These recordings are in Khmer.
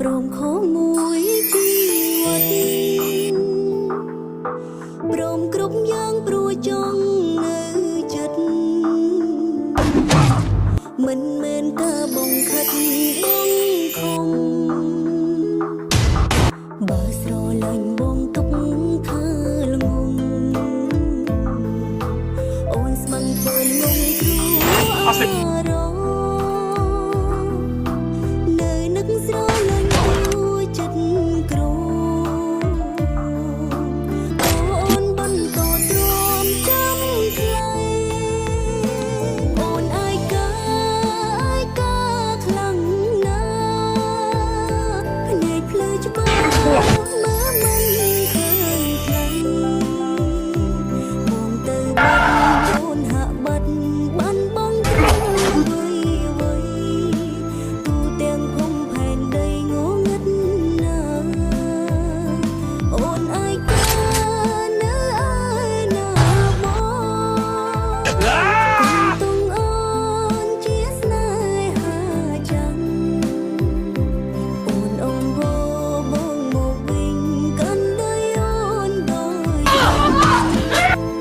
ព្រមខំមួយជីវិតព្រមគ្រប់យ៉ាងព្រោះចង់នៅចិត្តមិនមែនការបង្ខិតបងខំបើស្រលាញ់បងទុកថាល្ងងអូនស្មិនធ្វើងងគ្រូអារម្មណ៍នៅនឹកស្រលាញ់អូចិត្តគ្រូអូនបន្តទ្រាំចាំថ្លៃអូនអាយកាខ្លាំងណាស់ភ្នែកភ្លឺច្បាស់មើលមិនឃើញខ្លាំងបងទៅបាត់អូនហាក់បាត់បានបងគ្រូអ្វីទូទាំងភូមិផែនដីងងឹតណាអូនអាយកានៅឯណាបងទុំអូនជាស្នេហាចាំ អូនអងបងមកវិញកាន់ដៃអូនដោយ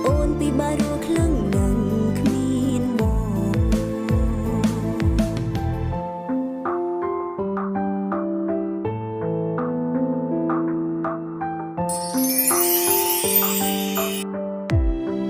អូនពិបាករកខ្លាំងណាស់គ្មានបង